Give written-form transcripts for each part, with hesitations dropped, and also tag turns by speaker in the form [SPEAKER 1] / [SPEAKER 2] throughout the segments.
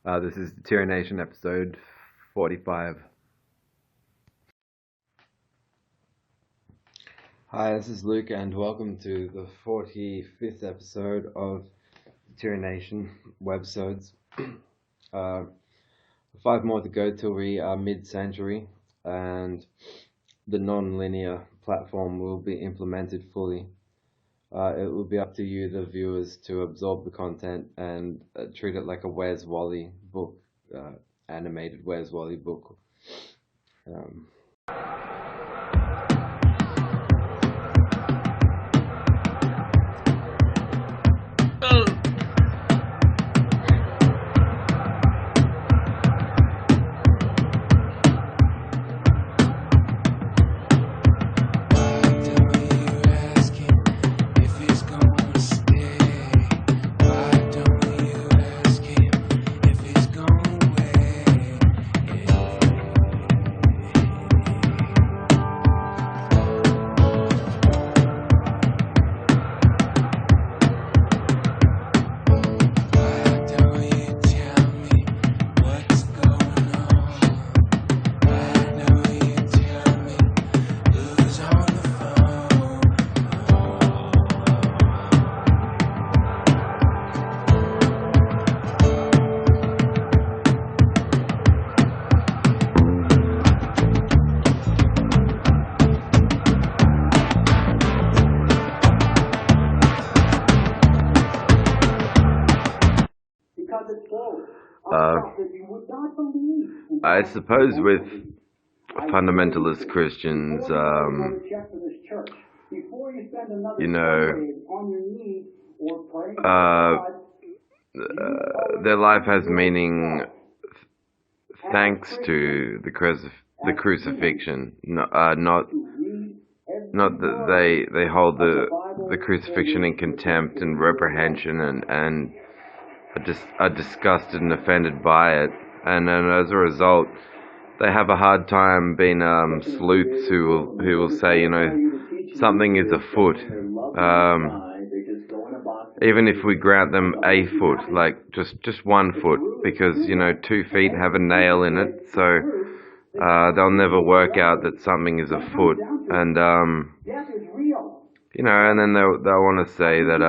[SPEAKER 1] This is Tyrannation episode 45. Hi, this is Luke, and welcome to the 45th episode of Tyrannation webisodes. 5 more to go till we are mid-century, and the non-linear platform will be implemented fully. It will be up to you, the viewers, to absorb the content and treat it like a Where's Wally book, animated Where's Wally book. I suppose with fundamentalist Christians, their life has meaning thanks to the crucifixion, not that they hold the crucifixion in contempt and reprehension and are disgusted and offended by it, and as a result, they have a hard time being sleuths who will say, something is afoot. Even if we grant them a foot, like just 1 foot, because 2 feet have a nail in it, so they'll never work out that something is afoot, and and then they'll want to say that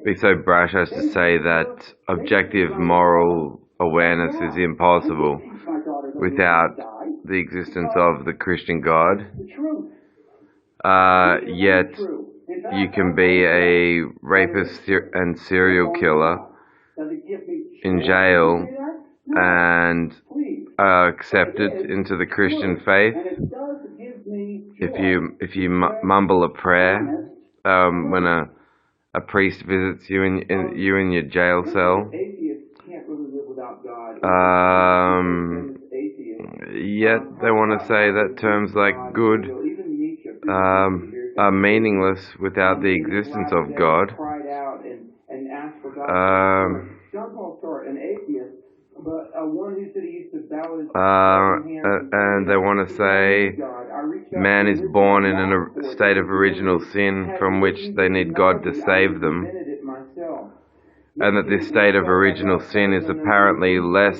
[SPEAKER 1] be so brash as to say that objective moral awareness is impossible without the existence of the Christian God. Yet you can be a rapist and serial killer in jail and accepted into the Christian faith if you mumble a prayer when a priest visits you in your jail cell. Yet they want to say that terms like good are meaningless without the existence of God. And they want to say man is born in a state of original sin from which they need God to save them, and that this state of original sin is apparently less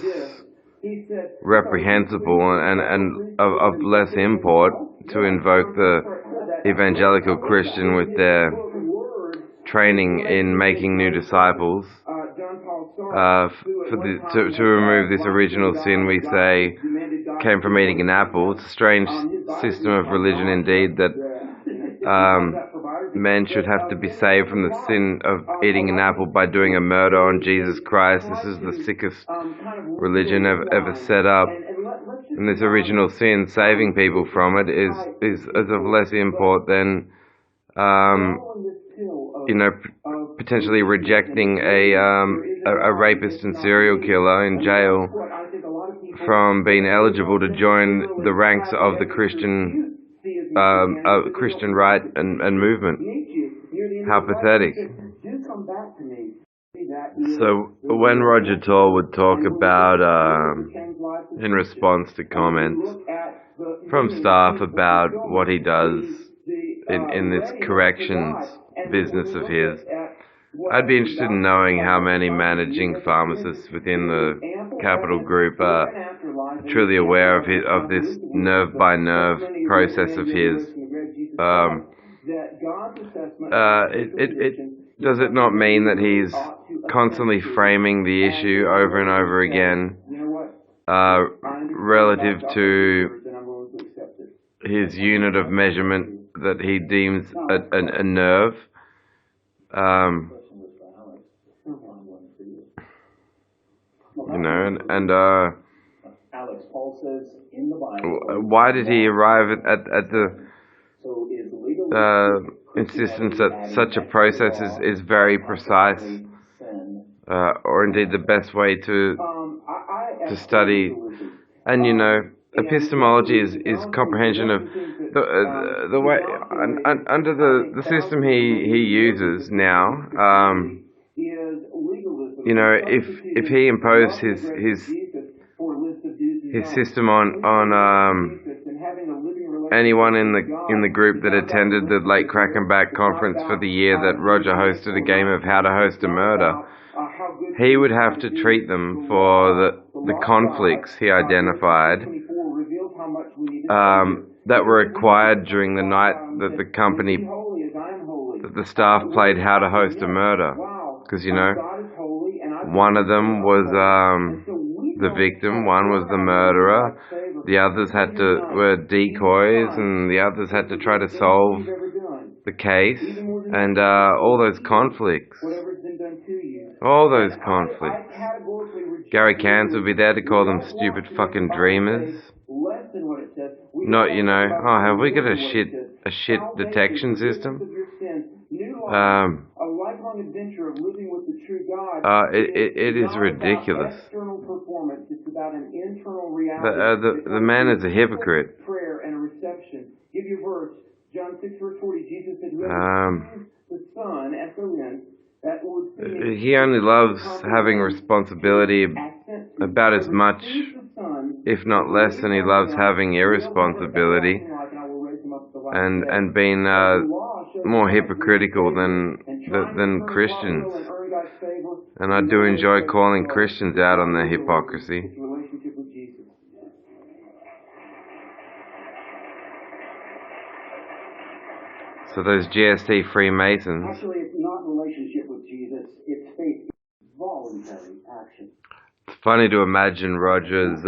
[SPEAKER 1] reprehensible and of less import to invoke the evangelical Christian with their training in making new disciples. To remove this original sin, we say, came from eating an apple. It's a strange system of religion indeed, that men should have to be saved from the sin of eating an apple by doing a murder on Jesus Christ. This is the sickest religion ever set up. And this original sin, saving people from it, is of less import than potentially rejecting a rapist and serial killer in jail from being eligible to join the ranks of the Christian right and movement. How pathetic. So when Roger Toll would talk about, in response to comments from staff about what he does in this corrections business of his, I'd be interested in knowing how many managing pharmacists within the Capital Group are truly aware of this nerve by nerve process of his. Um, does it not mean that he's constantly framing the issue over and over again relative to his unit of measurement that he deems a nerve? Why did he arrive at the insistence that such a process is very precise, or indeed the best way to study? And epistemology is comprehension of the way under the system he uses now. If he imposed his system on anyone in the group that attended the Lake Krakenbach conference for the year that Roger hosted a game of How to Host a Murder, he would have to treat them for the conflicts he identified that were acquired during the night that the staff played How to Host a Murder. Because, one of them was the victim, one was the murderer, the others were decoys, and the others had to try to solve the case, and all those conflicts. Gary Cairns would be there to call them stupid fucking dreamers. Not, have we got a shit detection system? It is ridiculous. The man is a hypocrite. He only loves having responsibility about as much, if not less, than he loves having irresponsibility, and being more hypocritical than Christians. And I do enjoy calling Christians out on their hypocrisy. So those GST Freemasons.
[SPEAKER 2] Actually, it's not relationship with Jesus, it's faith, it's voluntary action.
[SPEAKER 1] It's funny to imagine Roger's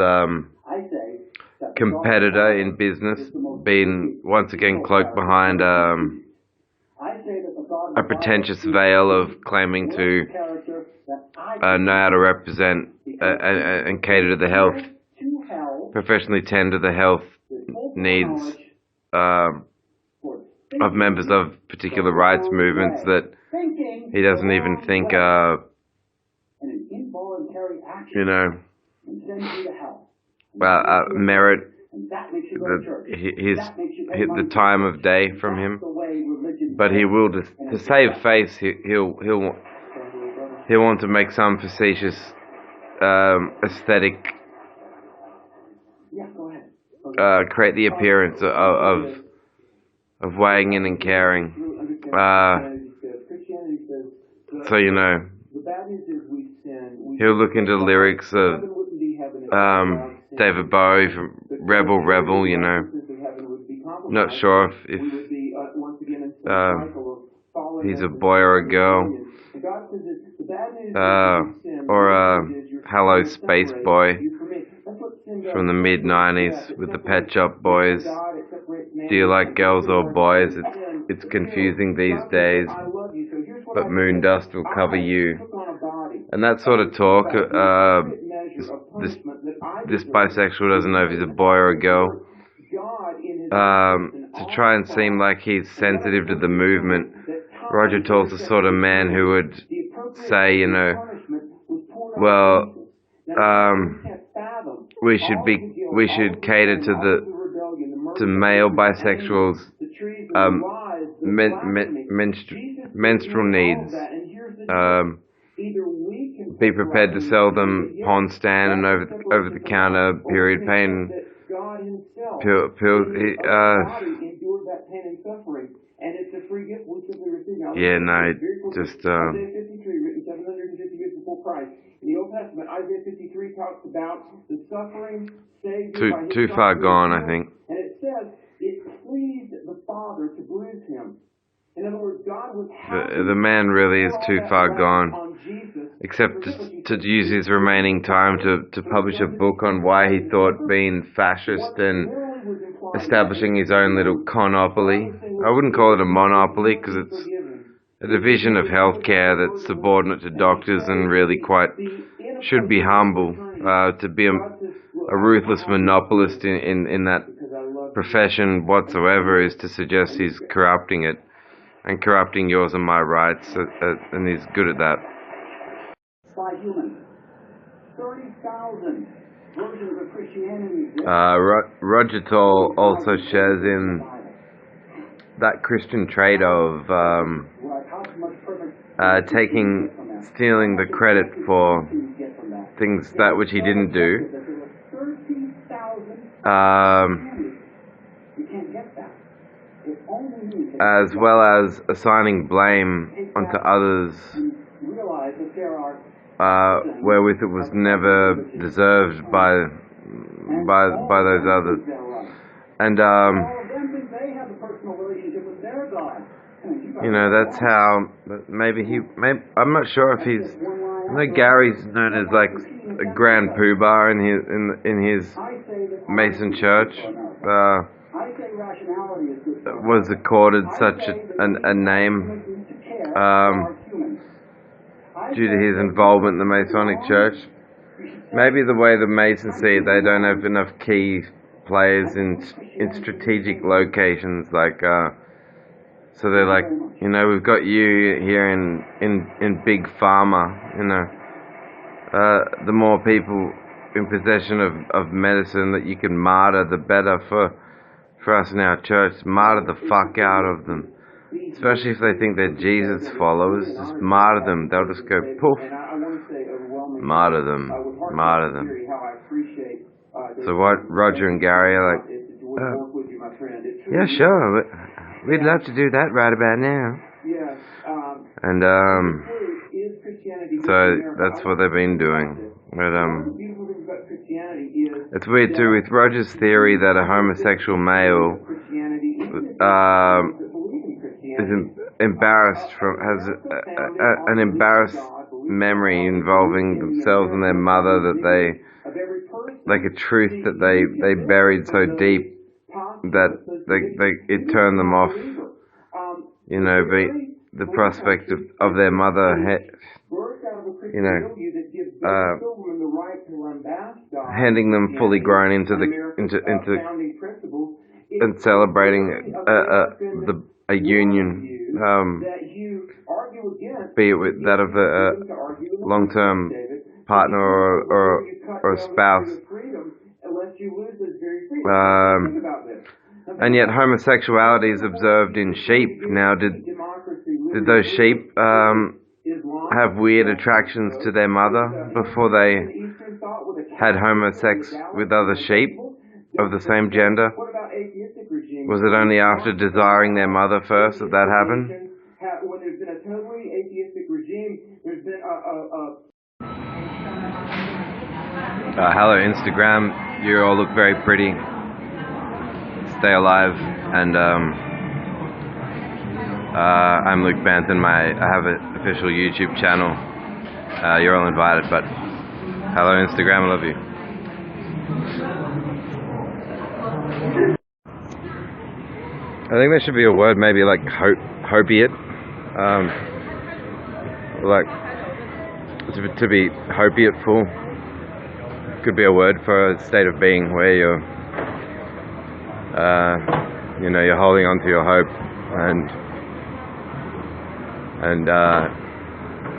[SPEAKER 1] competitor in business being once again cloaked behind a pretentious veil of claiming to know how to represent and cater to the health, professionally tend to the health needs of members of particular rights movements that he doesn't even think merit the time of day from him. But he will, to save face, he'll want to make some facetious aesthetic, create the appearance of weighing in and caring. So he'll look into the lyrics of David Bowie from Rebel Rebel, Not sure if he's a boy or a girl. Or Hello Space Boy from the mid-90s with the Pet Shop Boys. Do you like girls or boys? It's confusing these days, but moon dust will cover you. And that sort of talk, this bisexual doesn't know if he's a boy or a girl, to try and seem like he's sensitive to the movement. Roger Tall's the sort of man who would say, we should cater to male bisexuals' menstrual needs. Be prepared to sell them Pond Stand and over the counter period pain pills.
[SPEAKER 2] Old Testament. Isaiah 53 talks about the suffering saved by his
[SPEAKER 1] Too far
[SPEAKER 2] suffering.
[SPEAKER 1] gone, I think.
[SPEAKER 2] And it says, it pleased the Father to bruise him. In other words, God was happy.
[SPEAKER 1] The man really is too far gone.
[SPEAKER 2] On Jesus,
[SPEAKER 1] except to use his remaining time to publish a book on why he thought being fascist and establishing his own little conopoly. I wouldn't call it a monopoly because it's a division of healthcare that's subordinate to doctors and really quite should be humble. To be a ruthless monopolist in that profession whatsoever is to suggest he's corrupting it and corrupting yours and my rights, and he's good at that.
[SPEAKER 2] By humans. 30,000 versions of Christianity.
[SPEAKER 1] Roger Toll also shares in that Christian trait of stealing the credit for things that which he didn't do, as well as assigning blame onto others, wherewith it was never deserved by those others. And that's how maybe I'm not sure if he's. I know Gary's known as like a grand poobah in his Mason church. Was accorded such a name due to his involvement in the Masonic Church. Maybe the way the Masons see it, they don't have enough key players in strategic locations, like so they're like, we've got you here in big pharma, the more people in possession of medicine that you can martyr, the better for us in our church. Martyr the fuck out of them. Especially if they think they're Jesus followers, just martyr them. They'll just go poof. Martyr them. Martyr them. So what Roger and Gary are like, yeah, sure. We'd love to do that right about now. And so that's what they've been doing. But it's weird too with Roger's theory that a homosexual male is embarrassed has an embarrassed memory involving themselves and their mother, that they, like a truth that they buried so deep that it turned them off. The prospect of their mother, handing them fully grown into and celebrating a union, be it with that of a long-term partner or a spouse. And yet homosexuality is observed in sheep. Now, did those sheep have weird attractions to their mother before they had homosex with other sheep of the same gender? Was it only after desiring their mother first that happened?
[SPEAKER 2] When there's been a totally atheistic regime, there's been
[SPEAKER 1] hello Instagram, you all look very pretty. Stay alive. And I'm Luke Banton. I have an official YouTube channel. You're all invited, but hello Instagram, I love you. I think there should be a word, maybe like hopiate. Like to be hopiateful could be a word for a state of being where you're you're holding on to your hope and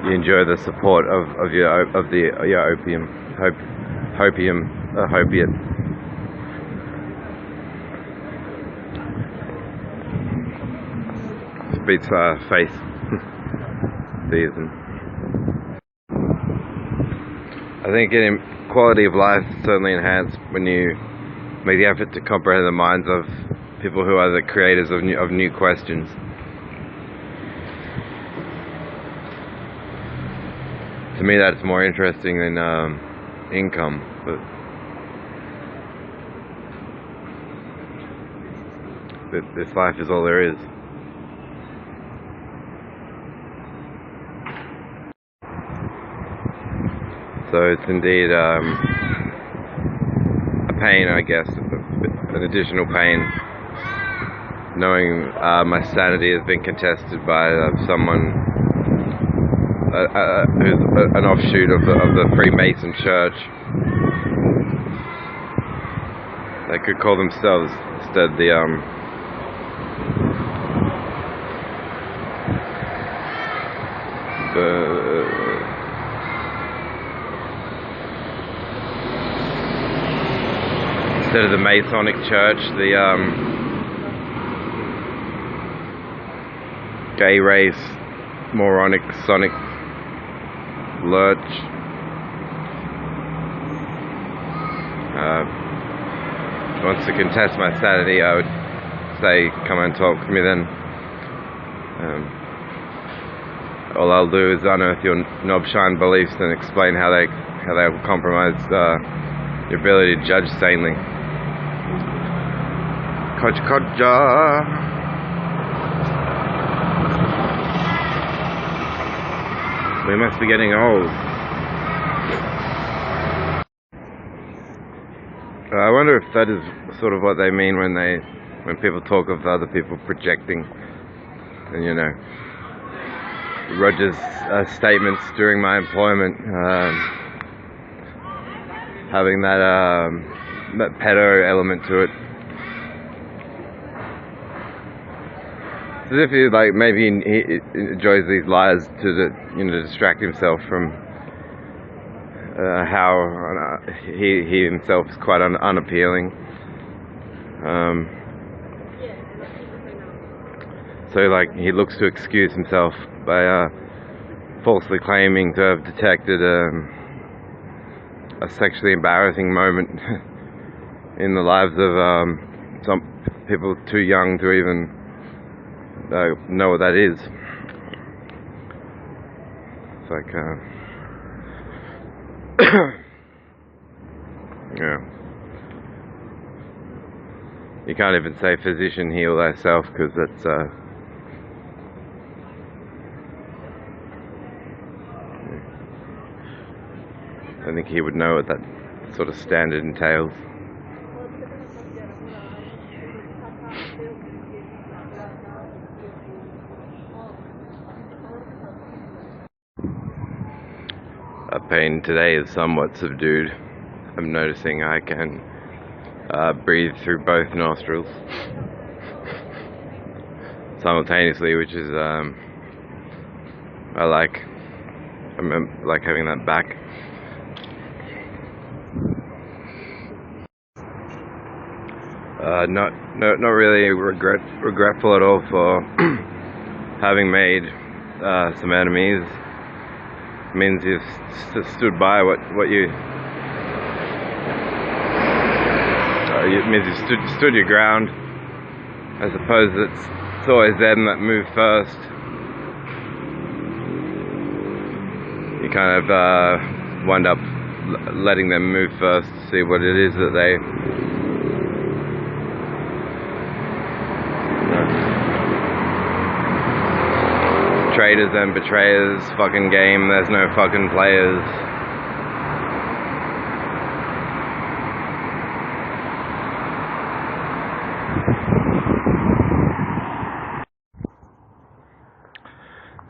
[SPEAKER 1] you enjoy the support of your opium, hopiate. Beats face season. I think getting quality of life is certainly enhanced when you make the effort to comprehend the minds of people who are the creators of new questions. to me that's more interesting than income. But this life is all there is. So it's indeed a pain, I guess, an additional pain, knowing my sanity has been contested by someone who's an offshoot of the Freemason Church. They could call themselves instead instead of the Masonic Church, the gay race, moronic, sonic lurch. Wants to contest my sanity, I would say, come and talk to me then. All I'll do is unearth your knob-shine beliefs and explain how they have compromised your ability to judge sanely. Koja. We must be getting old. I wonder if that is sort of what they mean when people talk of other people projecting, and you know, Roger's statements during my employment, having that pedo element to it. As if he maybe he enjoys these lies to distract himself from how he himself is quite unappealing. So he looks to excuse himself by falsely claiming to have detected a sexually embarrassing moment in the lives of some people too young to even know what that is. It's like yeah. You can't even say physician heal thyself, because that's I think he would know what that sort of standard entails. Pain today is somewhat subdued. I'm noticing I can breathe through both nostrils simultaneously, which is I like having that back. Not really regretful at all for having made some enemies. It means you've stood by what you. It means you've stood your ground. I suppose it's always them that move first. You kind of wind up letting them move first to see what it is that they. Traitors and betrayers, fucking game, there's no fucking players.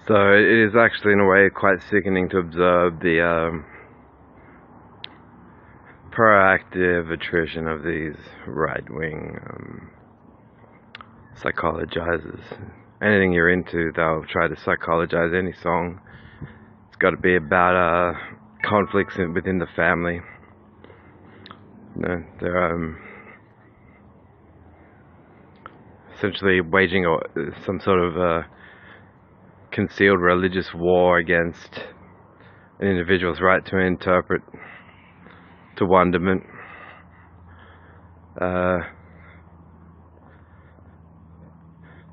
[SPEAKER 1] So it is actually in a way quite sickening to observe the proactive attrition of these right-wing psychologizers. Anything you're into, they'll try to psychologize any song. It's got to be about conflicts within the family. You know, they're essentially waging some sort of concealed religious war against an individual's right to interpret, to wonderment.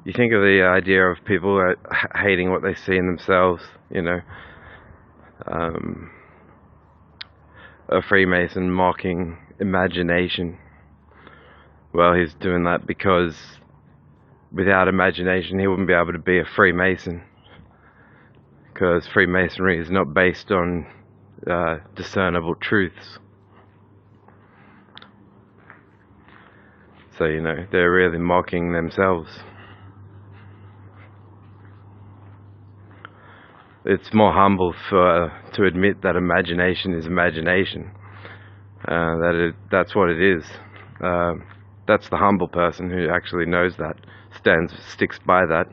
[SPEAKER 1] You think of the idea of people hating what they see in themselves, you know. a Freemason mocking imagination. Well, he's doing that because without imagination he wouldn't be able to be a Freemason, because Freemasonry is not based on discernible truths. So, you know, they're really mocking themselves. It's more humble to admit that imagination is imagination. That's what it is. That's the humble person who actually knows that, sticks by that.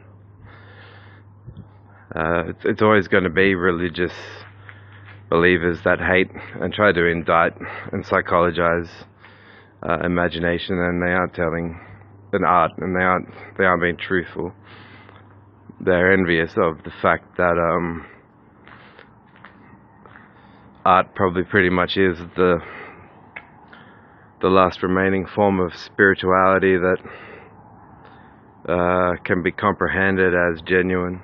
[SPEAKER 1] It's always going to be religious believers that hate and try to indict and psychologize imagination, and they aren't telling an art, and they aren't being truthful. They're envious of the fact that art probably pretty much is the last remaining form of spirituality that can be comprehended as genuine.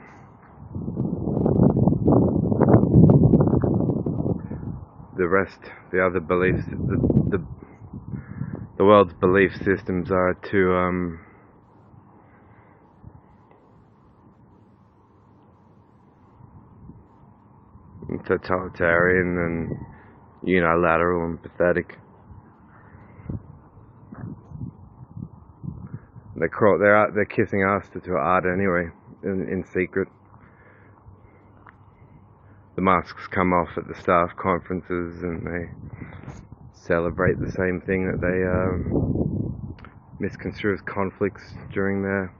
[SPEAKER 1] The other beliefs, the world's belief systems are too totalitarian and unilateral and pathetic. They're kissing ass to art anyway, in secret. The masks come off at the staff conferences, and they celebrate the same thing that they misconstrue as conflicts during their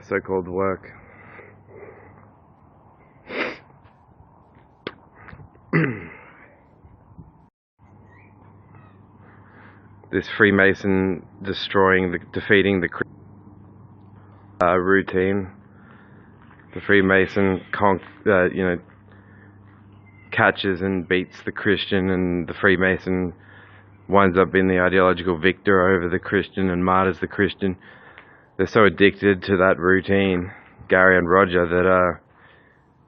[SPEAKER 1] so-called work. This Freemason defeating the routine. The Freemason catches and beats the Christian, and the Freemason winds up being the ideological victor over the Christian and martyrs the Christian. They're so addicted to that routine, Gary and Roger, that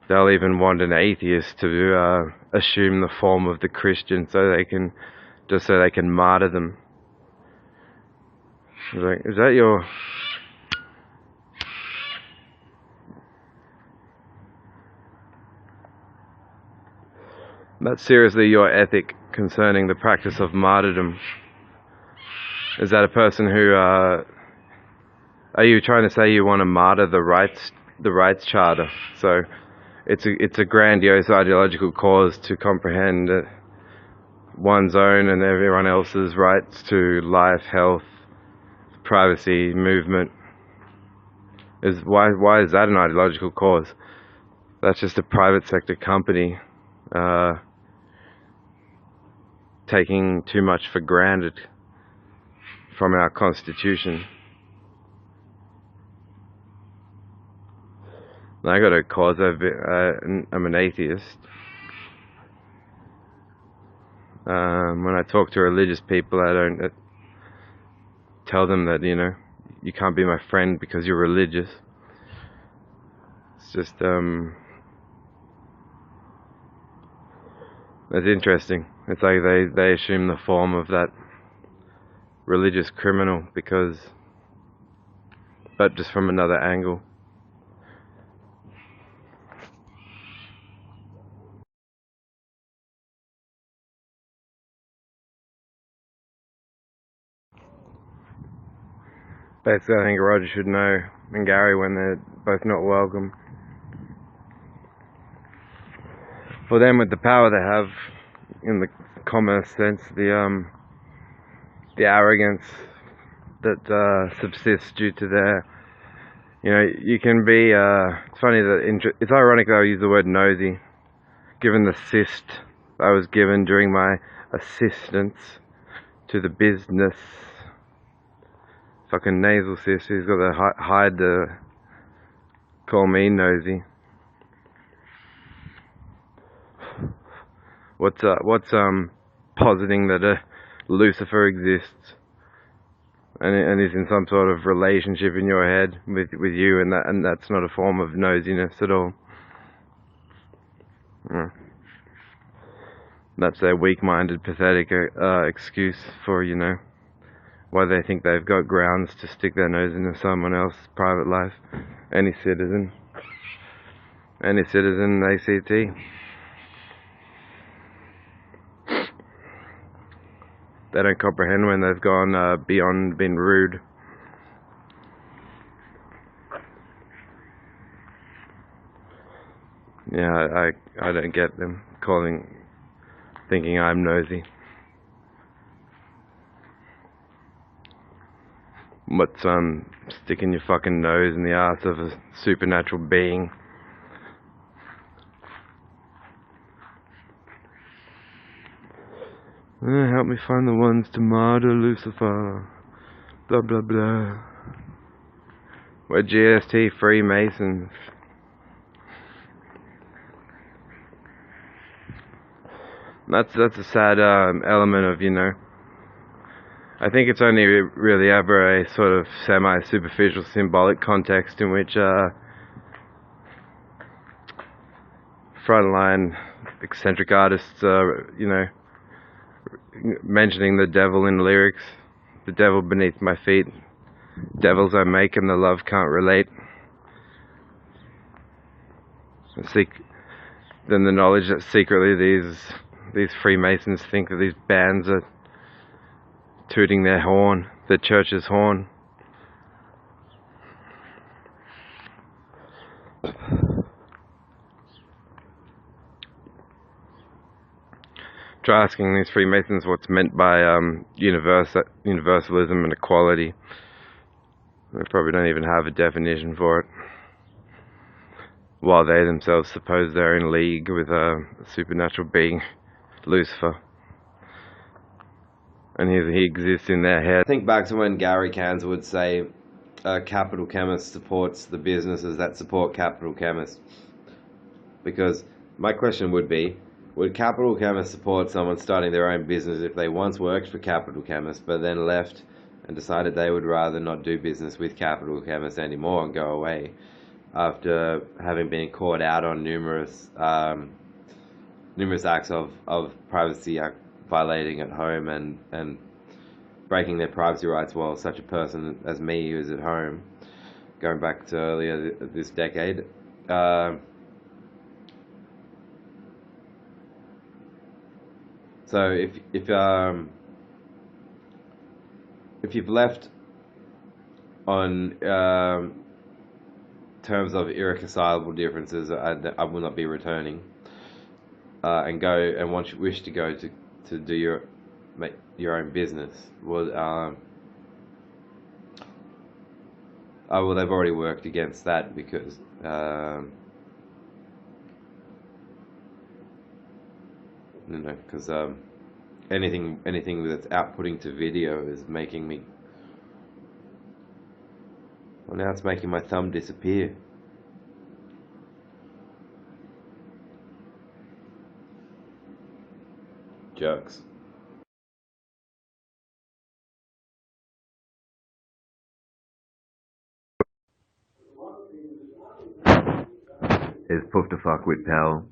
[SPEAKER 1] they'll even want an atheist to assume the form of the Christian so they can martyr them. Like, is that your... That's seriously your ethic concerning the practice of martyrdom? Is that a person who... are you trying to say you want to martyr the rights charter? So it's a grandiose ideological cause to comprehend one's own and everyone else's rights to life, health, privacy, movement. Why is that an ideological cause? That's just a private sector company taking too much for granted from our Constitution. I got a cause. I'm an atheist. When I talk to religious people, I don't tell them that, you can't be my friend because you're religious. It's just, that's interesting. It's like they assume the form of that religious criminal but just from another angle. Basically, I think Roger should know, and Gary, when they're both not welcome. For them, with the power they have, in the commerce sense, the arrogance that subsists due to their, you can be. It's funny that it's ironic that I use the word nosy, given the assist I was given during my assistance to the business. Fucking nasal cyst, he's got to hide to call me nosy. What's positing that Lucifer exists and is in some sort of relationship in your head with you, and that's not a form of nosiness at all. Mm. That's their weak-minded, pathetic excuse for, why they think they've got grounds to stick their nose into someone else's private life. Any citizen, ACT. They don't comprehend when they've gone beyond being rude. Yeah, I don't get them thinking I'm nosy. What's sticking your fucking nose in the ass of a supernatural being? Help me find the ones to murder Lucifer. Blah blah blah. We're GST Freemasons. That's a sad element of, I think it's only really ever a sort of semi-superficial symbolic context in which frontline eccentric artists are, mentioning the devil in lyrics. The devil beneath my feet. Devils I make and the love can't relate. Then the knowledge that secretly these Freemasons think that these bands are tooting their horn, the church's horn. Try asking these Freemasons what's meant by universalism and equality. They probably don't even have a definition for it, while they themselves suppose they're in league with a supernatural being, Lucifer. And he exists in their head. Think back to when Gary Cans would say, capital chemist supports the businesses that support capital chemists. Because my question would be, would capital chemists support someone starting their own business if they once worked for capital chemists but then left and decided they would rather not do business with capital chemists anymore and go away after having been caught out on numerous acts of privacy violating at home and breaking their privacy rights while such a person as me who's at home, going back to earlier this decade, so if you've left on terms of irreconcilable differences, I will not be returning, and wish to go to do your own business. Well, they've already worked against that because anything that's outputting to video is making me. Well, now it's making my thumb disappear. Jokes. Is Puff the fuck with pal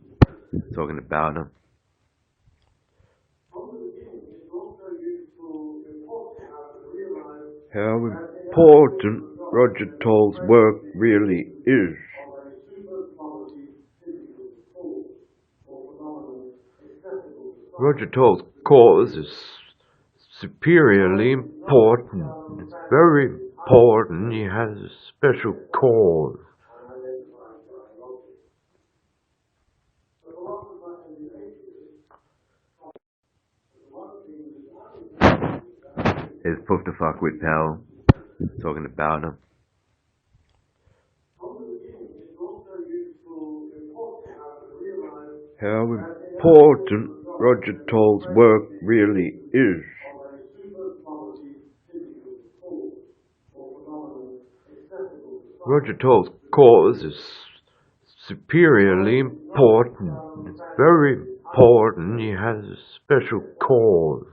[SPEAKER 1] talking about him. How important Roger Toll's work really is. Roger Toll's cause is superiorly important. It's very important. He has a special cause. Is Puff the fuck with pal talking about him. How important Roger Toll's work really is. Roger Toll's cause is superiorly important. It's very important. He has a special cause.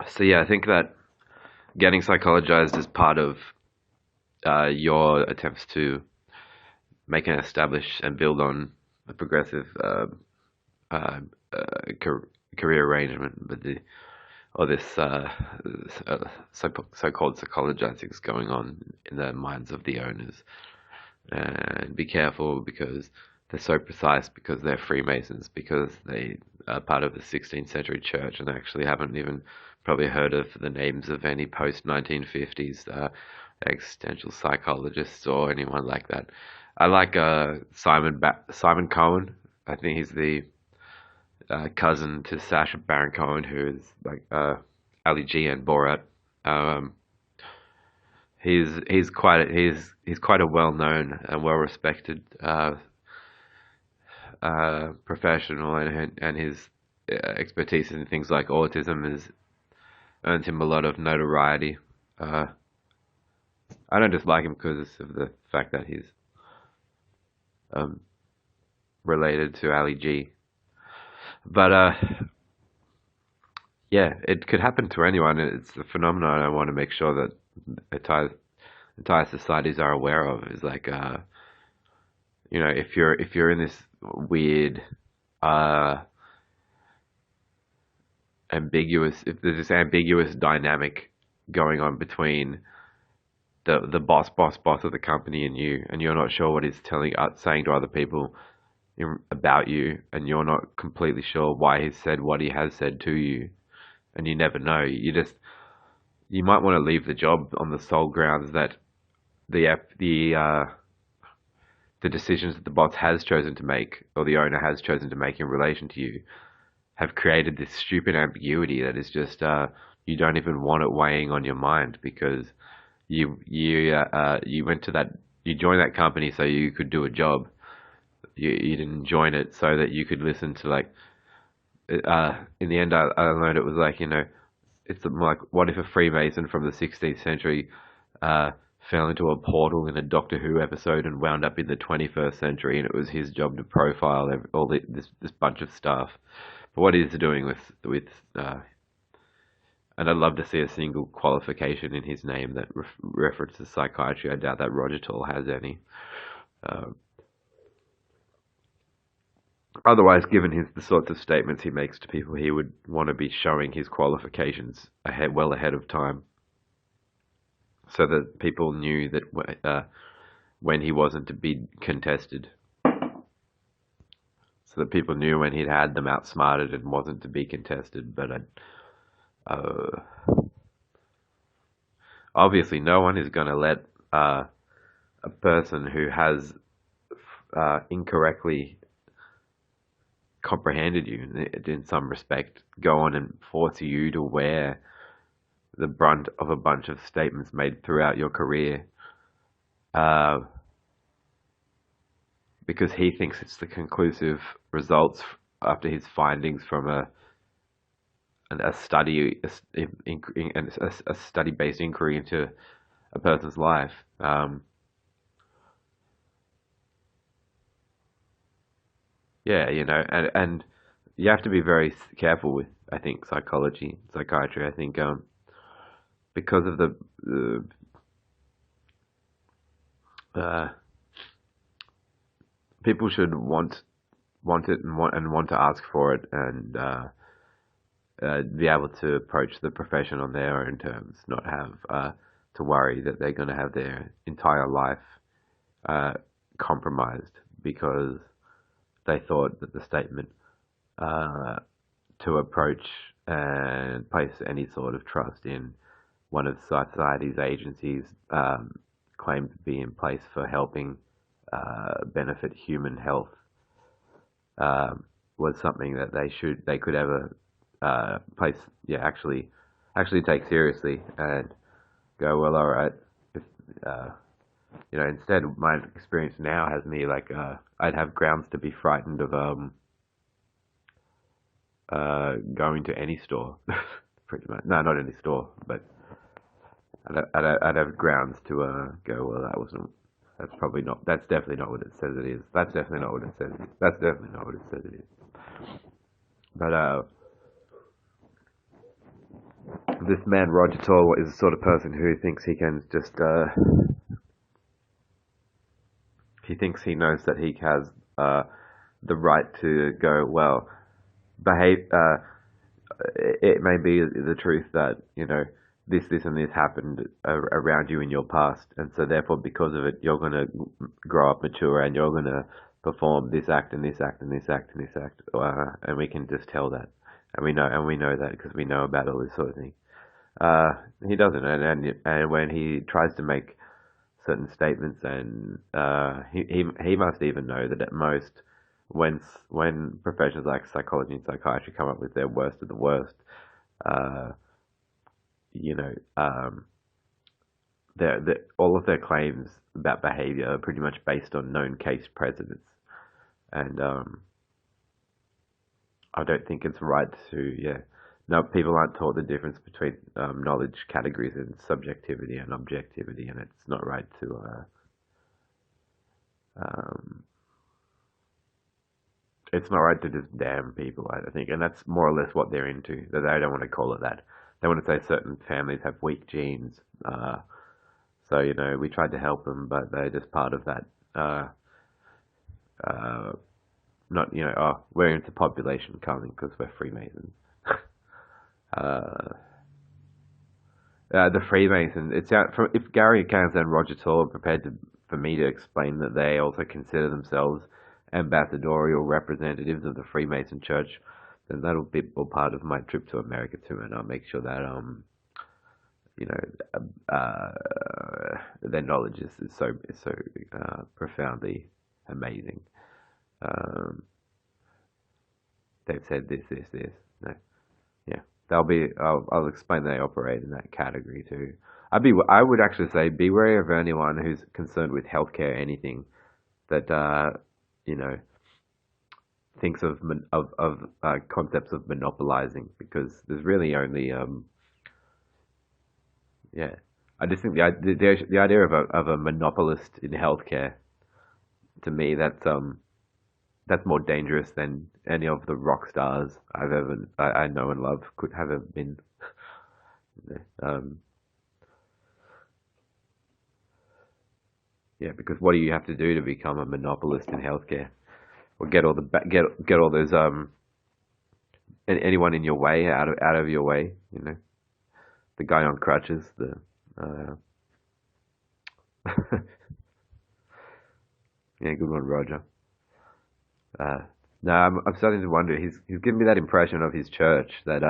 [SPEAKER 1] So yeah, I think that getting psychologized is part of your attempts to make an establish and build on a progressive uh, uh, career arrangement with the or this so-called psychologizing is going on in the minds of the owners. And be careful because they're so precise, because they're Freemasons, because they are part of the 16th century church and actually haven't even probably heard of the names of any post 1950s existential psychologists or anyone like that. I like Simon Cohen. I think he's the cousin to Sacha Baron Cohen, who is like Ali G and Borat. Um, he's quite a well known and well respected professional, and his expertise in things like autism has earned him a lot of notoriety. Uh, I don't just like him because of the fact that he's um, related to Ali G, but yeah, it could happen to anyone. It's a phenomenon I want to make sure that entire societies are aware of. Is like if you're in this weird uh if there's this ambiguous dynamic going on between the boss of the company and you, and you're not sure what he's saying to other people about you, and you're not completely sure why he's said what he has said to you, and you never know. You might want to leave the job on the sole grounds that the decisions that the boss has chosen to make, or the owner has chosen to make in relation to you, have created this stupid ambiguity that is just you don't even want it weighing on your mind, because you went to that you joined that company so you could do a job. You didn't join it so that you could listen to like in the end I learned it was like, it's like, what if a Freemason from the 16th century uh, fell into a portal in a Doctor Who episode and wound up in the 21st century, and it was his job to profile this bunch of stuff. But what he's doing and I'd love to see a single qualification in his name that references psychiatry. I doubt that Roger Toll has any. Uh, Otherwise, given the sorts of statements he makes to people, he would want to be showing his qualifications well ahead of time, so that people knew that when he wasn't to be contested, so that people knew when he'd had them outsmarted and wasn't to be contested. But obviously, no one is going to let a person who has incorrectly comprehended you in some respect go on and force you to wear the brunt of a bunch of statements made throughout your career, because he thinks it's the conclusive results after his findings from a study-based inquiry into a person's life. Yeah, and you have to be very careful with, I think, psychiatry. I think because of the uh, people should want it and want to ask for it, and be able to approach the profession on their own terms, not have to worry that they're going to have their entire life compromised because they thought that the statement to approach and place any sort of trust in one of society's agencies claimed to be in place for helping benefit human health was something that they could ever actually take seriously, and go, well, all right. If, instead, my experience now has me like I'd have grounds to be frightened of going to any store, pretty much. No, not any store, but I'd have grounds to go, well, that's probably not, that's definitely not what it says it is. That's definitely not what it says it is. That's definitely not what it says it is. But this man Roger Tor is the sort of person who thinks he can just he thinks he knows that he has the right to go, well, behave. It may be the truth that, this, and this happened around you in your past, and so therefore, because of it, you're going to grow up mature, and you're going to perform this act and this act and this act and this act, and we can just tell that, and we know that because we know about all this sort of thing. He doesn't, and when he tries to make certain statements, and he must even know that at most, when professions like psychology and psychiatry come up with their worst of the worst, uh, you know, all of their claims about behavior are pretty much based on known case precedents, and I don't think it's right to, no, people aren't taught the difference between knowledge categories and subjectivity and objectivity, and it's not right to um, it's not right to just damn people, I think, and that's more or less what they're into. That they don't want to call it that. They want to say certain families have weak genes, so we tried to help them, but they're just part of that. Uh, Not oh, we're into population culling because we're Freemasons. uh, the Freemasons. It's out from if Gary Cairns and Roger Tor are prepared for me to explain that they also consider themselves ambassadorial representatives of the Freemason Church, then that'll be all part of my trip to America too, and I'll make sure that their knowledge is so profoundly amazing. Um, they've said this. No, yeah, they'll be. I'll explain they operate in that category too. I would actually say be wary of anyone who's concerned with healthcare, anything that thinks of concepts of monopolizing, because there's really only yeah. I just think the idea of a monopolist in healthcare, to me, that's more dangerous than any of the rock stars I know and love could have ever been. um, yeah, because what do you have to do to become a monopolist in healthcare? Or get all the get all those anyone in your way out of your way. The guy on crutches. Uh, yeah, good one, Roger. Uh, no, I'm starting to wonder. He's given me that impression of his church that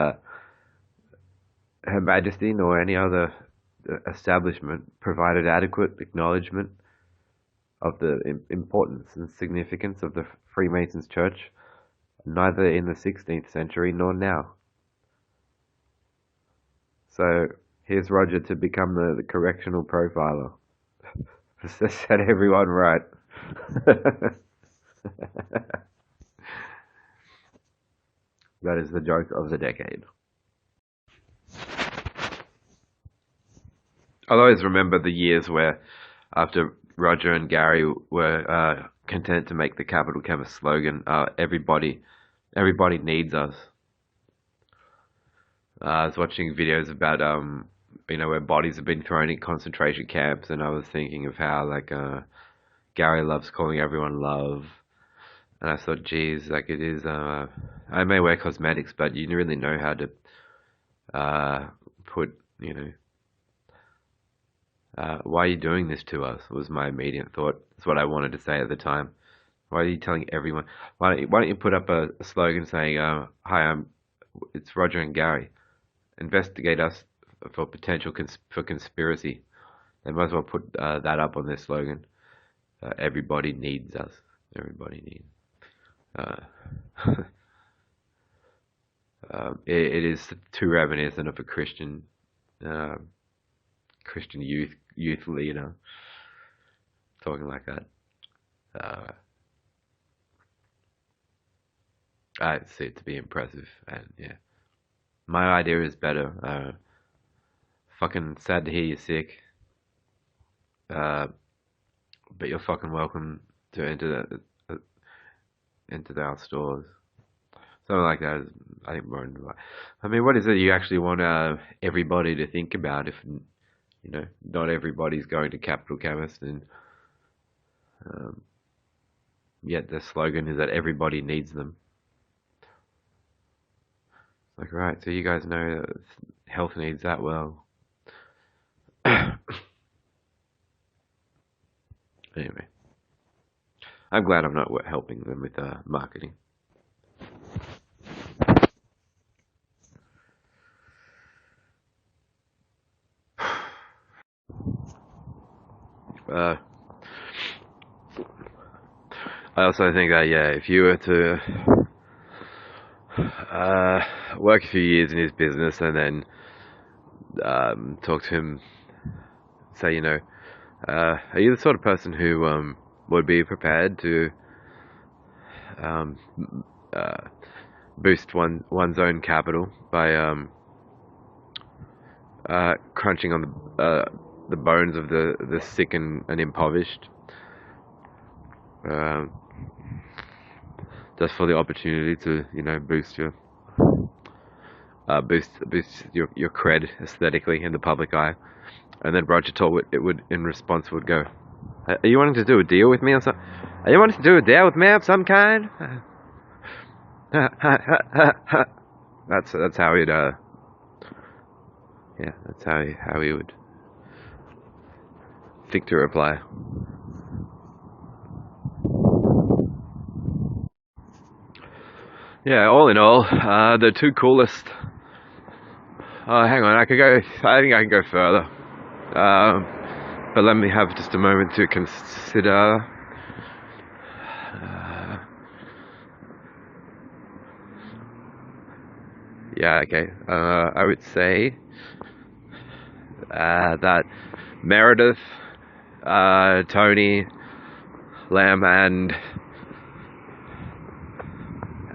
[SPEAKER 1] Her Majesty nor any other establishment provided adequate acknowledgement of the importance and significance of the Freemasons Church, neither in the 16th century nor now. So here's Roger to become the correctional profiler. Set everyone right. That is the joke of the decade. I'll always remember the years where, after Roger and Gary were content to make the Capital Chemist slogan, everybody needs us. I was watching videos about where bodies have been thrown in concentration camps, and I was thinking of how Gary loves calling everyone love, and I thought, geez, it is. I may wear cosmetics, but you really know how to put why are you doing this to us? Was my immediate thought. That's what I wanted to say at the time. Why are you telling everyone? Why don't you put up a slogan saying, "Hi, it's Roger and Gary. Investigate us for potential for conspiracy." They might as well put that up on their slogan. Everybody needs us. Everybody needs. It is too reminiscent of a Christian youth leader talking like that. I see it to be impressive, and yeah, my idea is better. Fucking sad to hear you're sick, uh, but you're fucking welcome to enter our stores.
[SPEAKER 3] Something like that is, I think, more. I mean, what is it you actually want everybody to think about if, not everybody's going to Capital Chemist and um, yet the slogan is that everybody needs them. Like, right, so you guys know that health needs that well. Anyway, I'm glad I'm not helping them with marketing. Uh, I also think that, yeah, if you were to work a few years in his business and then talk to him, say, are you the sort of person who would be prepared to um, uh, boost one's own capital by crunching on the bones of the sick and impoverished, um, just for the opportunity to boost your cred aesthetically in the public eye. And then Roger Toll would in response would go, "Are you wanting to do a deal with me or something? Are you wanting to do a deal with me of some kind?" That's how he'd yeah, that's how he would think to reply. Yeah, all in all, the two coolest. Hang on, I could go. I think I can go further. But let me have just a moment to consider. Yeah, okay. I would say that Meredith, Tony, Lamb, and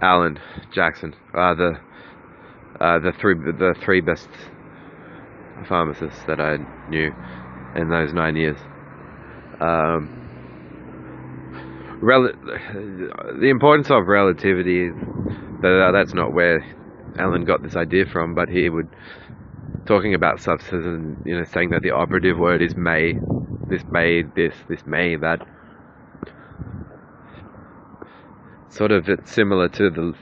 [SPEAKER 3] Alan Jackson are the three best pharmacists that I knew in those 9 years. The importance of relativity. That's not where Alan got this idea from, but he would talking about substances and saying that the operative word is may. This may this. This may that. Sort of, it's similar to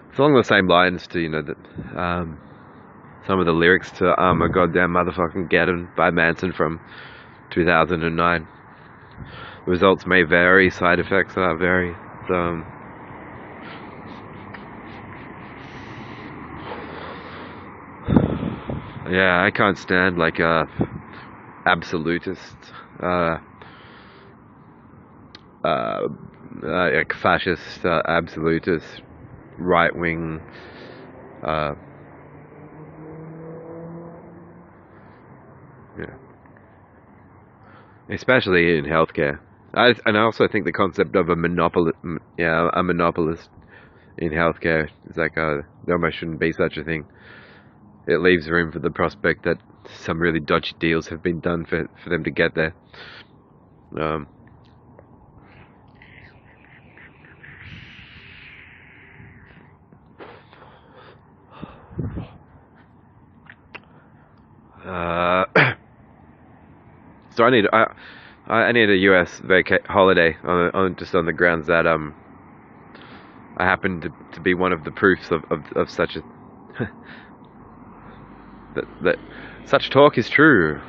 [SPEAKER 3] it's along the same lines to that some of the lyrics to "I'm a Goddamn Motherfucking Get-Em" by Manson from 2009. Results may vary, side effects vary. So, yeah, I can't stand like absolutist, like fascist, absolutist, right wing. Yeah. Especially in healthcare. And I also think the concept of a monopolist in healthcare is like there almost shouldn't be such a thing. It leaves room for the prospect that some really dodgy deals have been done for them to get there. Um, uh, so I need a US holiday just on the grounds that I happen to be one of the proofs of such a that such talk is true.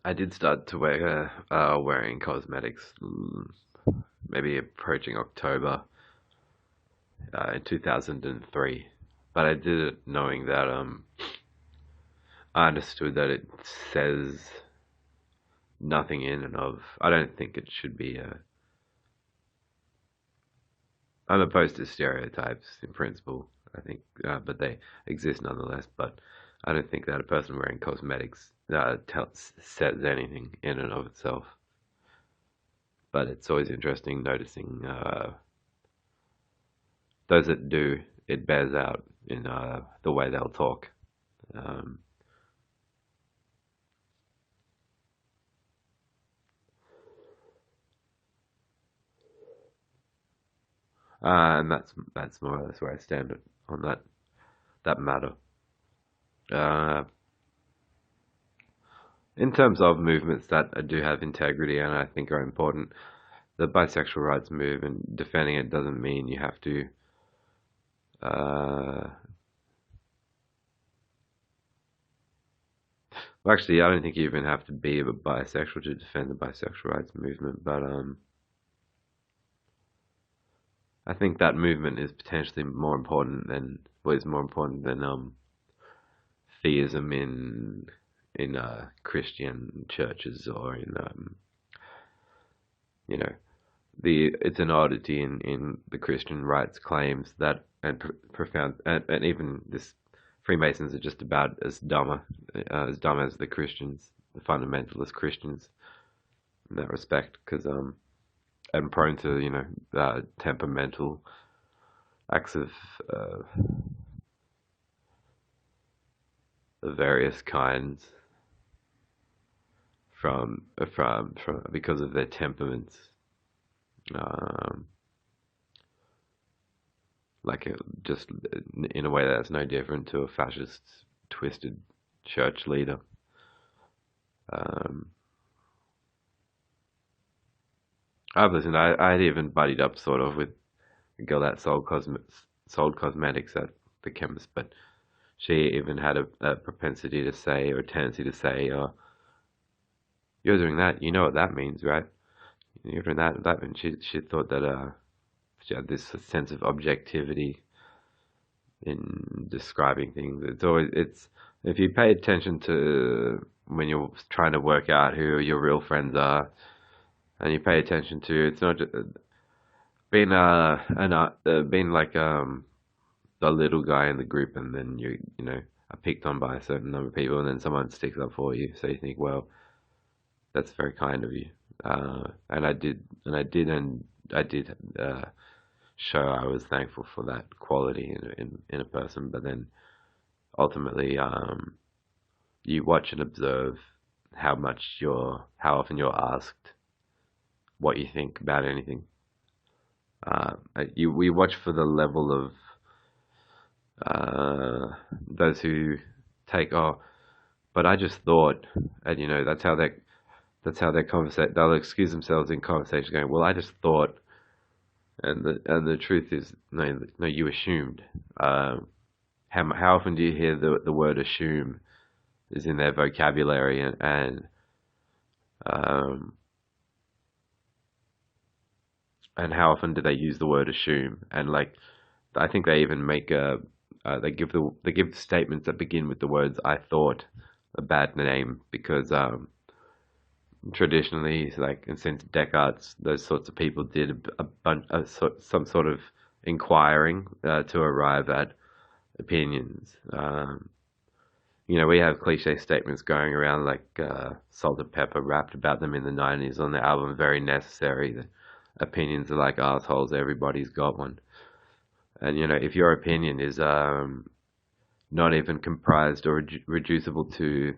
[SPEAKER 3] I did start to wearing cosmetics, maybe approaching October in 2003, but I did it knowing that I understood that it says nothing in and of. I don't think it should be. I'm opposed to stereotypes in principle. I think, but they exist nonetheless. But I don't think that a person wearing cosmetics says anything in and of itself. but it's always interesting noticing those that do. It bears out in the way they'll talk. Um, and that's more or less where I stand on that matter. Uh, in terms of movements that do have integrity and I think are important, the bisexual rights movement, defending it doesn't mean you have to uh, well, actually, I don't think you even have to be a bisexual to defend the bisexual rights movement, but I think that movement is potentially more important than theism in Christian churches or in you know it's an oddity in the Christian rights claims that and profound and even this Freemasons are just about as dumb as the Christians, the fundamentalist Christians in that respect, because and prone to temperamental acts of various kinds from because of their temperaments, um, just in a way that's no different to a fascist, twisted church leader. I've listened. I had even buddied up sort of with a girl that sold cosmetics at the chemist, but she even had a propensity to say or a tendency to say, "Oh, you're doing that. You know what that means, right? You're doing that. That." And she thought that she had this sense of objectivity in describing things. It's if you pay attention to when you're trying to work out who your real friends are, and you pay attention to it's not just being like the little guy in the group, and then you know are picked on by a certain number of people, and then someone sticks up for you. So you think, well, that's very kind of you. And I did show I was thankful for that quality in a person. But then ultimately, you watch and observe how often you're asked what you think about anything. We watch for the level of those who take, oh, but I just thought, and that's how they conversate. They'll excuse themselves in conversation, going, "Well, I just thought," and the truth is, no, you assumed. How often do you hear the word "assume" is in their vocabulary, and how often do they use the word "assume"? And I think they even make they give statements that begin with the words "I thought" a bad name because traditionally, and since Descartes, those sorts of people did some sort of inquiring to arrive at opinions. We have cliche statements going around like Salt and Pepper rapped about them in the 90s on the album Very Necessary. The opinions are like assholes, everybody's got one. And if your opinion is not even comprised or reducible to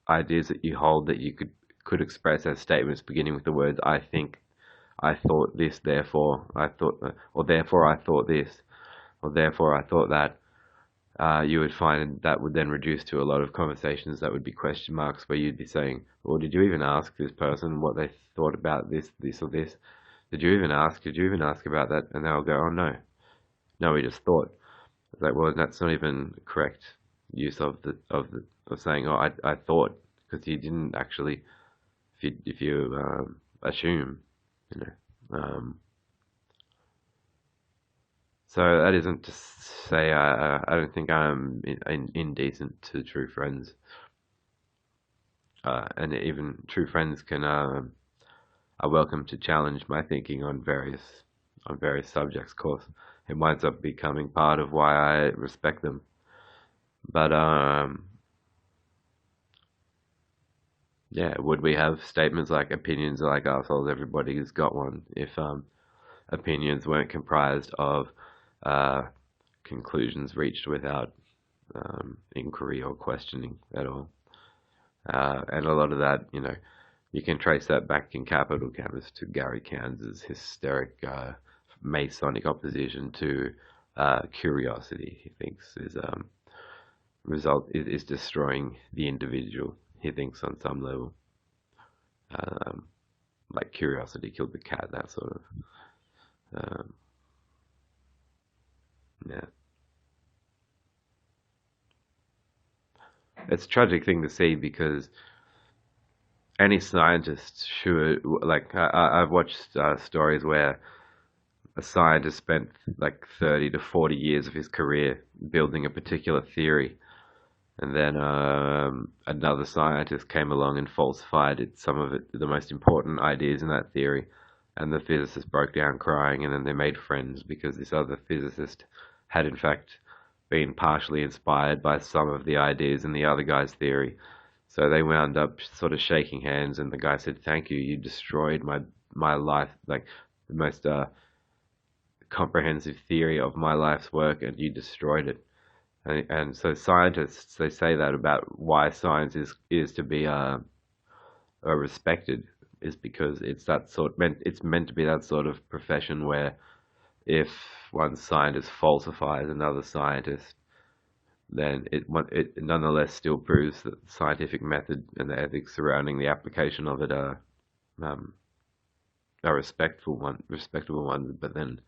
[SPEAKER 3] ideas that you hold that you could express as statements beginning with the words "I think," "I thought this," "therefore I thought," or "therefore I thought this," or "therefore I thought that," you would find that would then reduce to a lot of conversations that would be question marks, where you'd be saying, "Well, did you even ask this person what they thought about this, or this? Did you even ask? Did you even ask about that?" And they'll go, "Oh no, no, we just thought." It's like, well, that's not even correct use of saying, "Oh, I thought," because you didn't actually. If you assume, you know. So that isn't to say I don't think I'm indecent to true friends, and even true friends are welcome to challenge my thinking on various subjects. Of course, it winds up becoming part of why I respect them. But yeah, would we have statements like opinions are like assholes, everybody's got one, if opinions weren't comprised of uh, conclusions reached without inquiry or questioning at all? And a lot of that, you can trace that back in capital canvas to Gary Cairns' hysteric Masonic opposition to curiosity. He thinks is destroying the individual. He thinks on some level, um, like curiosity killed the cat, that sort of. Um, yeah, it's a tragic thing to see because any scientist should like. I've watched stories where a scientist spent like 30 to 40 years of his career building a particular theory, and then another scientist came along and falsified some of the most important ideas in that theory, and the physicist broke down crying, and then they made friends because this other physicist had in fact been partially inspired by some of the ideas in the other guy's theory. So they wound up sort of shaking hands, and the guy said, "Thank you, you destroyed my life, like the most comprehensive theory of my life's work, and you destroyed it." And so scientists, they say that about why science is to be respected, is because it's meant to be that sort of profession where if one scientist falsifies another scientist, then it nonetheless still proves that the scientific method and the ethics surrounding the application of it um, are respectable ones. But then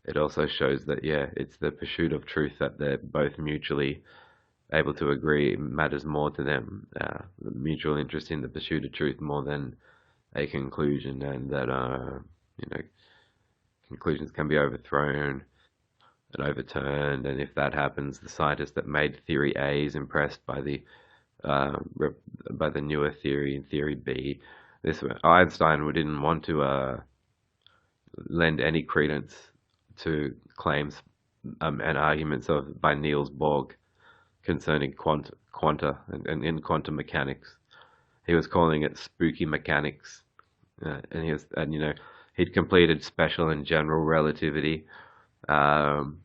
[SPEAKER 3] it also shows that, yeah, it's the pursuit of truth that they're both mutually able to agree matters more to them. The mutual interest in the pursuit of truth more than a conclusion, and that conclusions can be overthrown and overturned. And if that happens, the scientist that made theory A is impressed by uh, the newer theory in theory B. This Einstein didn't want to lend any credence to claims and arguments by Niels Bohr concerning quanta and in quantum mechanics. He was calling it spooky mechanics, and he'd completed special and general relativity, um,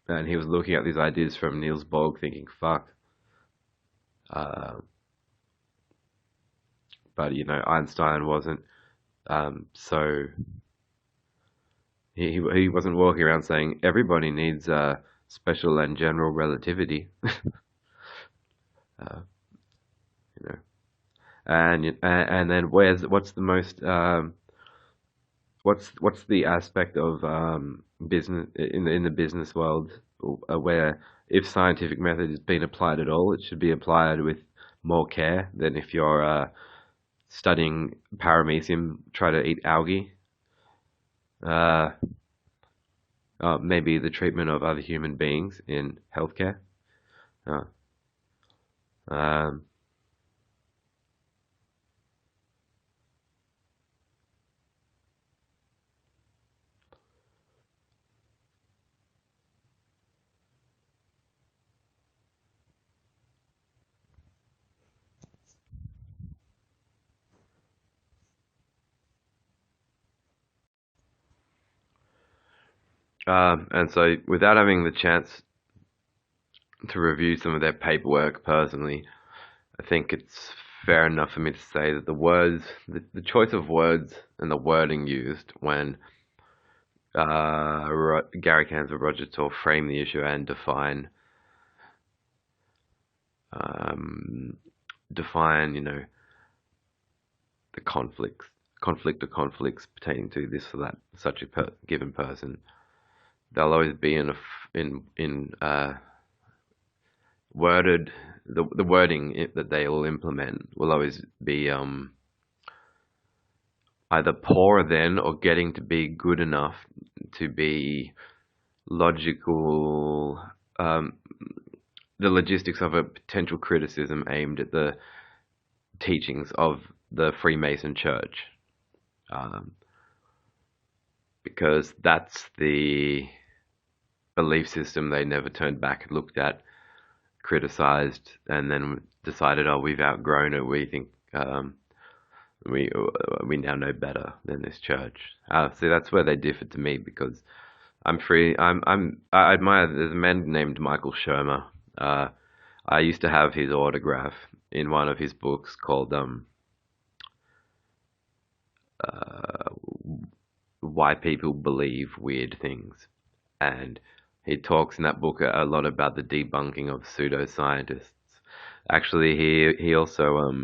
[SPEAKER 3] and he was looking at these ideas from Niels Bohr, thinking, "Fuck." Uh, but Einstein wasn't so he wasn't walking around saying everybody needs special and general relativity. uh, you know, and then what's the most what's the aspect of business in the business world where if scientific method is being applied at all, it should be applied with more care than if you're studying paramecium, try to eat algae. Uh, Maybe the treatment of other human beings in healthcare. Uh, um, and so, without having the chance to review some of their paperwork personally, I think it's fair enough for me to say that the choice of words and the wording used when Gary Cairns and Roger Tor frame the issue and um, define, the conflict or conflicts pertaining to this or that, such a given person. They'll always be in worded the wording that they will implement will always be either poor then or getting to be good enough to be logical, the logistics of a potential criticism aimed at the teachings of the Freemason Church, um, because that's the belief system they never turned back, looked at, criticized, and then decided, oh, we've outgrown it. We think we we now know better than this church. See, that's where they differ to me because I'm free. I admire. There's a man named Michael Shermer. I used to have his autograph in one of his books called uh, Why People Believe Weird Things, and he talks in that book a lot about the debunking of pseudoscientists. Actually, he also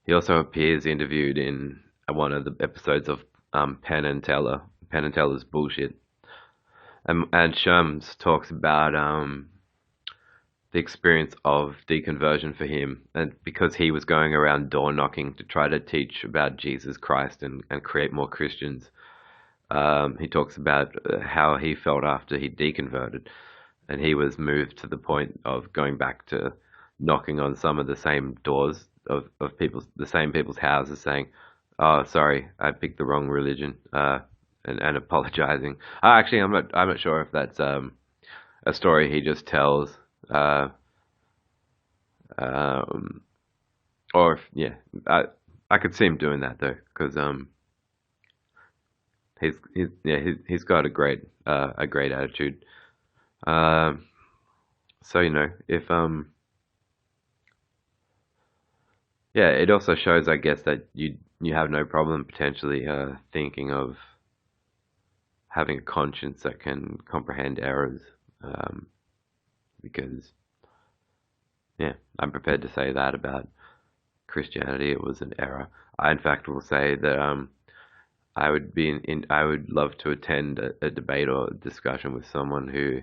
[SPEAKER 3] appears interviewed in one of the episodes of Penn and Teller. Penn and Teller's Bullshit, and Sherms talks about the experience of deconversion for him, and because he was going around door knocking to try to teach about Jesus Christ and create more Christians. He talks about how he felt after he deconverted, and he was moved to the point of going back to knocking on some of the same doors of the same people's houses, saying, "Oh, sorry, I picked the wrong religion," and apologizing. Actually, I'm not sure if that's a story he just tells, um, or if, yeah, I could see him doing that though, because he's got a great attitude. Um, so if yeah, it also shows, I guess, that you have no problem potentially thinking of having a conscience that can comprehend errors, um, because yeah, I'm prepared to say that about Christianity. It was an error. I, in fact, will say that I would love to attend a debate or discussion with someone who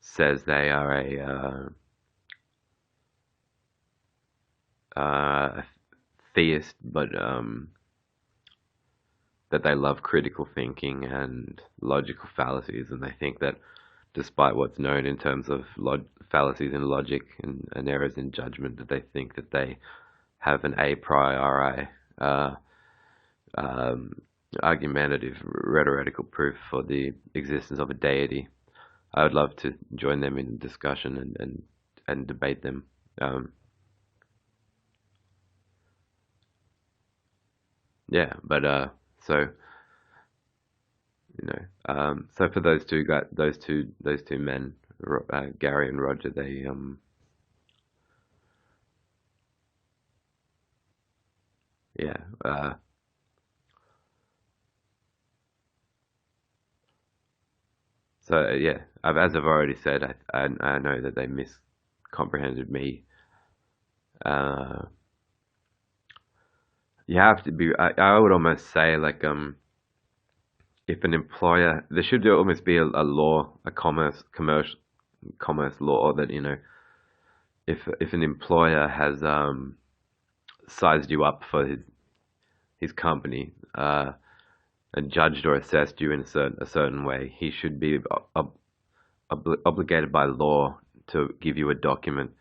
[SPEAKER 3] says they are a theist, but that they love critical thinking and logical fallacies, and they think that despite what's known in terms of fallacies in logic and errors in judgment, that they think that they have an a priori um, argumentative rhetorical proof for the existence of a deity. I would love to join them in discussion and debate them. Um, yeah, but so so for those two guys, those two men, Gary and Roger, they yeah, so yeah, as I've already said, I know that they miscomprehended me. Uh, you have to be. I would almost say like if an employer, there should almost be a law, a commerce law that if an employer has sized you up for his company, and judged or assessed you in a certain way, he should be obligated by law to give you a document,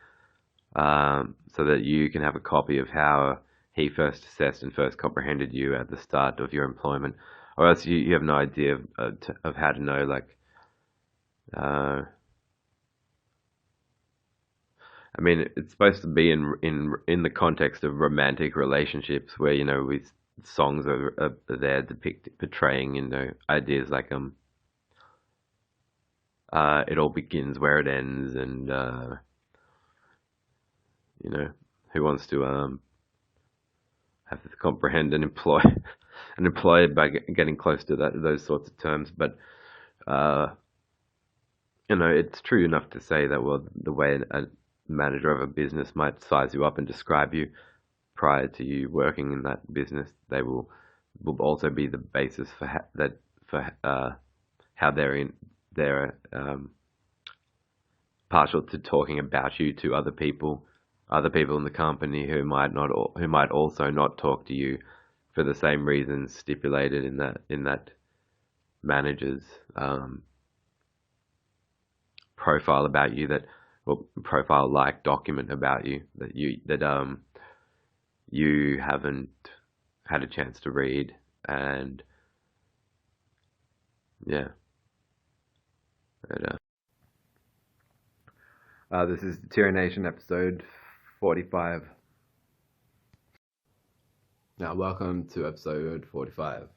[SPEAKER 3] so that you can have a copy of how he first assessed and first comprehended you at the start of your employment, or else you have no idea of how to know, like, uh, I mean, it's supposed to be in the context of romantic relationships where with songs are there portraying ideas like it all begins where it ends, and you know who wants to have to comprehend and employ an employer by getting close to those sorts of terms. But uh, it's true enough to say that, well, the way a manager of a business might size you up and describe you prior to you working in that business, they will also be the basis for how they're partial to talking about you to other people in the company who might also not talk to you for the same reasons stipulated in that manager's profile about you, or profile like document about you, that you haven't had a chance to read. And yeah, but, This is Tyrannation episode 45. Now, welcome to episode 45.